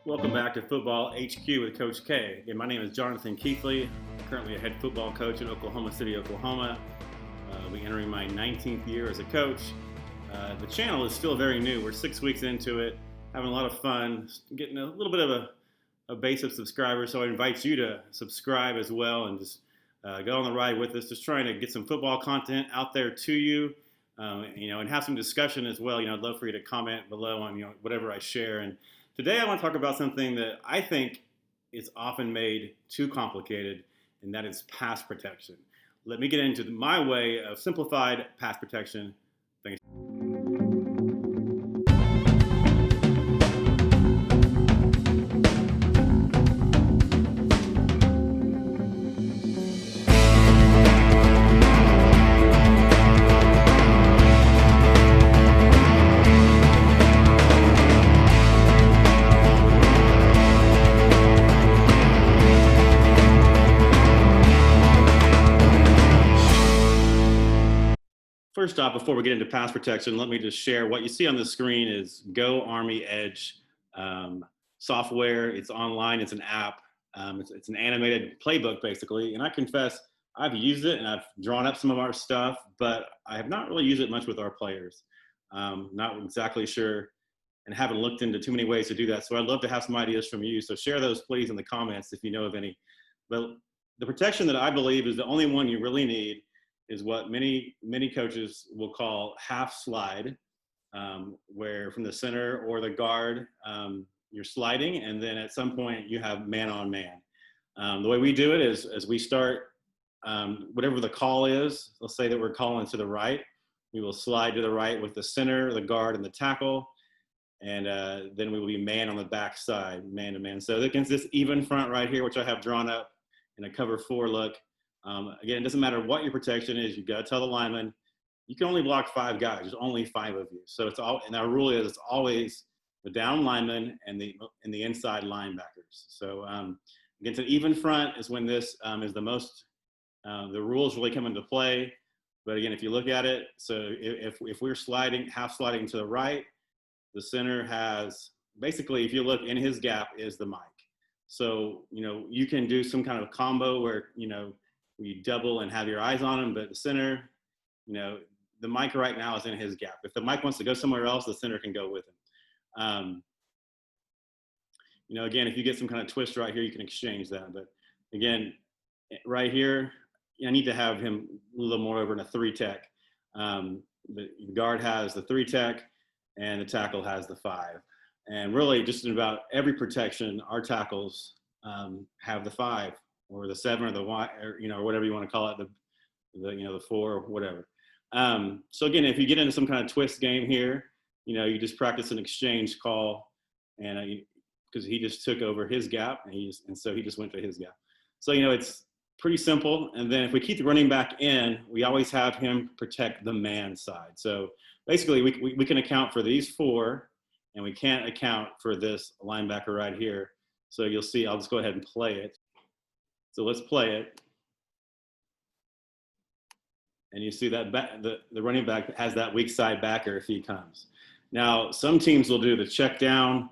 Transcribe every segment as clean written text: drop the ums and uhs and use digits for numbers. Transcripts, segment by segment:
Welcome back to Football HQ with Coach K. Again, my name is Jonathan Keathly. I'm currently a head football coach in Oklahoma City, Oklahoma. I'll be entering my 19th year as a coach. The channel is still very new. We're 6 weeks into it, having a lot of fun, getting a little bit of a base of subscribers. So I invite you to subscribe as well and just go on the ride with us. Just trying to get some football content out there to you, and have some discussion as well. I'd love for you to comment below on whatever I share. And today I want to talk about something that I think is often made too complicated, and that is pass protection. Let me get into my way of simplified pass protection. Thanks. First off, before we get into pass protection, let me just share what you see on the screen is Go Army Edge software. It's online. It's an app. It's an animated playbook, basically. And I confess, I've used it and I've drawn up some of our stuff, but I have not really used it much with our players. Not exactly sure and haven't looked into too many ways to do that. So I'd love to have some ideas from you. So share those, please, in the comments if you know of any. But the protection that I believe is the only one you really need is what many coaches will call half slide, where from the center or the guard, you're sliding, and then at some point you have man on man. The way we do it is as we start, whatever the call is, let's say that we're calling to the right, we will slide to the right with the center, the guard, and the tackle, and then we will be man on the back side, man to man. So against this even front right here, which I have drawn up in a cover 4 look, again, it doesn't matter what your protection is. You've got to tell the lineman, you can only block 5 guys. There's only 5 of you. So it's all, and our rule is it's always the down lineman and the inside linebackers. So against an even front is when this is the most, the rules really come into play. But again, if you look at it, so if we're sliding, half sliding to the right, the center has, basically, if you look in his gap is the mic. So, you can do some kind of combo where, you double and have your eyes on him, but the center, the mic right now is in his gap. If the mic wants to go somewhere else, the center can go with him. Again, if you get some kind of twist right here, you can exchange that. But again, right here, I need to have him a little more over in a 3-tech. The guard has the 3-tech and the tackle has the 5. And really just in about every protection, our tackles have the 5. Or the 7 or the Y, or whatever you want to call it, the 4 or whatever. So again, if you get into some kind of twist game here, you just practice an exchange call, and because he just took over his gap, and so he just went to his gap. So it's pretty simple. And then if we keep the running back in, we always have him protect the man side. So basically, we can account for these 4, and we can't account for this linebacker right here. So you'll see. I'll just go ahead and play it. So let's play it. And you see that the running back has that weak side backer if he comes. Now, some teams will do the check down.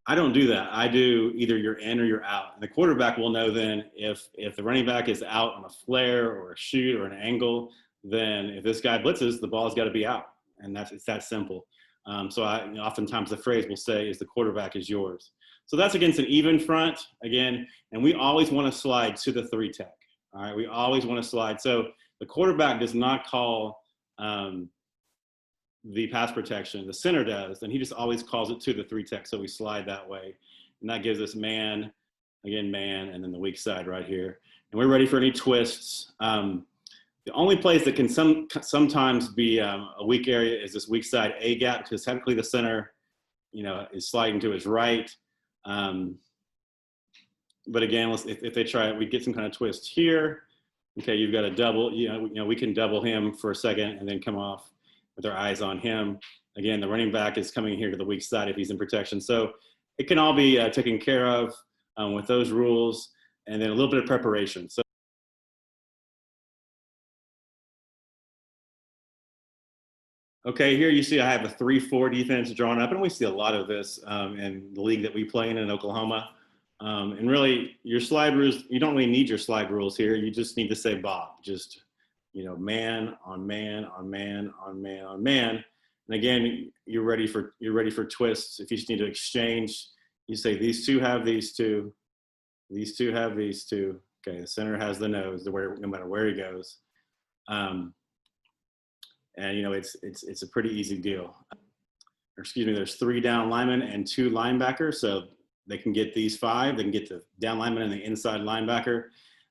I don't do that. I do either you're in or you're out. And the quarterback will know then if the running back is out on a flare or a shoot or an angle, then if this guy blitzes, the ball's got to be out. And it's that simple. So oftentimes the phrase will say is the quarterback is yours. So that's against an even front, again, and we always want to slide to the 3-tech. All right, we always want to slide. So the quarterback does not call the pass protection. The center does, and he just always calls it to the 3-tech, so we slide that way. And that gives us man, again, man, and then the weak side right here. And we're ready for any twists. The only place that can sometimes be a weak area is this weak side A gap, because technically the center, is sliding to his right. But again, if they try it, we get some kind of twist here. Okay, you've got a double, we can double him for a second and then come off with our eyes on him. Again, the running back is coming here to the weak side if he's in protection. So it can all be taken care of with those rules, and then a little bit of preparation. So Okay, here you see I have a 3-4 defense drawn up, and we see a lot of this in the league that we play in Oklahoma. And really, your slide rules, you don't really need your slide rules here. You just need to say Bob, just, man on man on man on man on man. And again, you're ready for twists. If you just need to exchange, you say these two have these two, these two have these two. Okay, the center has the nose, no matter where he goes. And it's a pretty easy deal. Or excuse me, there's 3 down linemen and 2 linebackers, so they can get these 5. They can get the down lineman and the inside linebacker.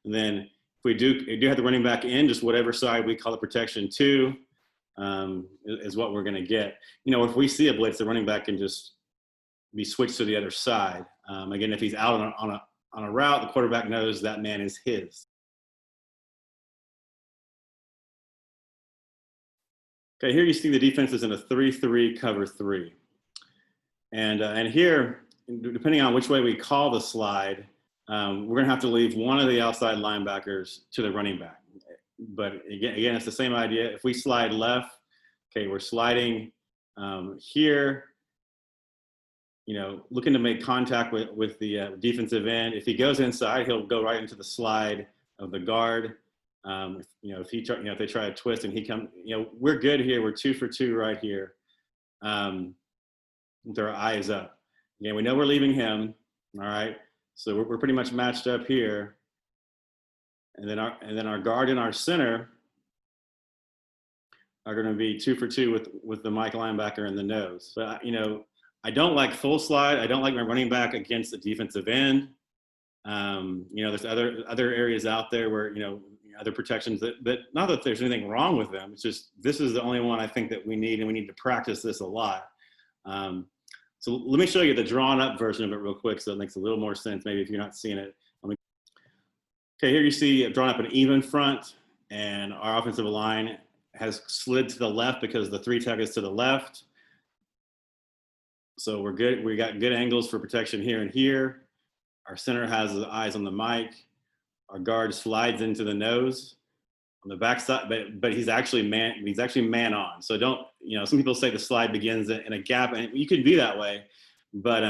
And then if we do have the running back in, just whatever side we call it protection 2 is what we're going to get. If we see a blitz, the running back can just be switched to the other side. Again, if he's out on a route, the quarterback knows that man is his. Okay, here you see the defense is in a 3-3 cover 3. And here, depending on which way we call the slide, we're going to have to leave one of the outside linebackers to the running back. But again, it's the same idea. If we slide left, okay, we're sliding here, looking to make contact with the defensive end. If he goes inside, he'll go right into the slide of the guard. If they try to twist and he comes, we're good here. We're 2 for 2 right here. With our eyes up. Again, we know we're leaving him. All right. So we're pretty much matched up here. And then our guard and our center are going to be 2 for 2 with the Mike linebacker in the nose. But I don't like full slide. I don't like my running back against the defensive end. There's other areas out there where other protections that not that there's anything wrong with them. It's just this is the only one I think that we need, and we need to practice this a lot. So let me show you the drawn up version of it real quick, so it makes a little more sense. Maybe if you're not seeing it. Okay, here you see drawn up an even front, and our offensive line has slid to the left because the 3 tech is to the left. So we're good. We got good angles for protection here and here. Our center has his eyes on the mic. Our guard slides into the nose on the backside, but he's actually man on. So don't, some people say the slide begins in a gap, and you could be that way, but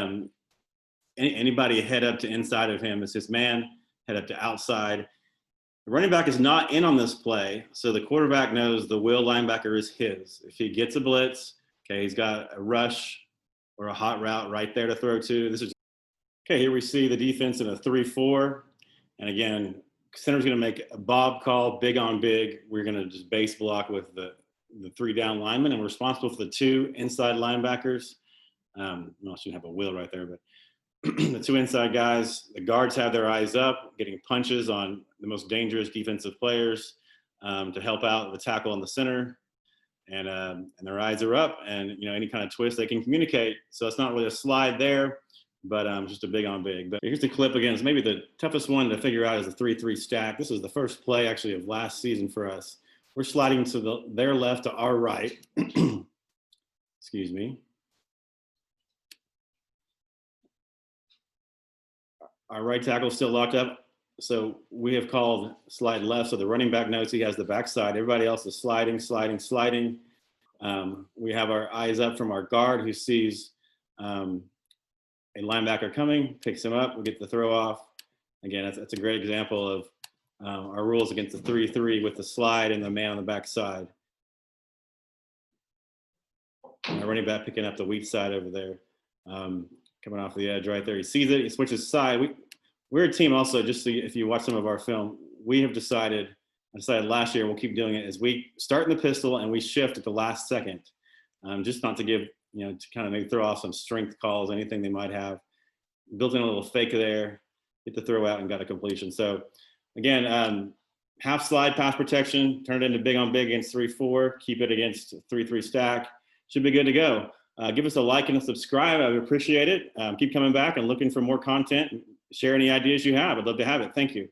anybody head up to inside of him is his man, head up to outside. The running back is not in on this play, so the quarterback knows the will linebacker is his. If he gets a blitz, okay, he's got a rush or a hot route right there to throw to. Okay, here we see the defense in a 3-4. And again, center's going to make a Bob call, big on big. We're going to just base block with the 3 down linemen, and we're responsible for the 2 inside linebackers. I shouldn't have a will right there, but the 2 inside guys, the guards have their eyes up, getting punches on the most dangerous defensive players to help out the tackle in the center. And their eyes are up, and any kind of twist they can communicate. So it's not really a slide there, but just a big on big. But here's the clip again. It's maybe the toughest one to figure out is the 3-3 stack. This is the first play actually of last season for us. We're sliding to their left to our right. Excuse me. Our right tackle is still locked up. So we have called slide left. So the running back knows he has the backside. Everybody else is sliding. We have our eyes up from our guard who sees a linebacker coming, picks him up, we get the throw off. Again, that's a great example of our rules against the 3-3 with the slide and the man on the backside. And our running back picking up the weak side over there, coming off the edge right there. He sees it, he switches side. We're a team also, just so if you watch some of our film, we have decided last year, we'll keep doing it, is we start in the pistol and we shift at the last second, just not to give, to kind of maybe throw off some strength calls, anything they might have. Built in a little fake there, get the throw out and got a completion. So again, half slide pass protection, turn it into big on big against 3-4, keep it against 3-3 stack. Should be good to go. Give us a like and a subscribe. I would appreciate it. Keep coming back and looking for more content. Share any ideas you have. I'd love to have it. Thank you.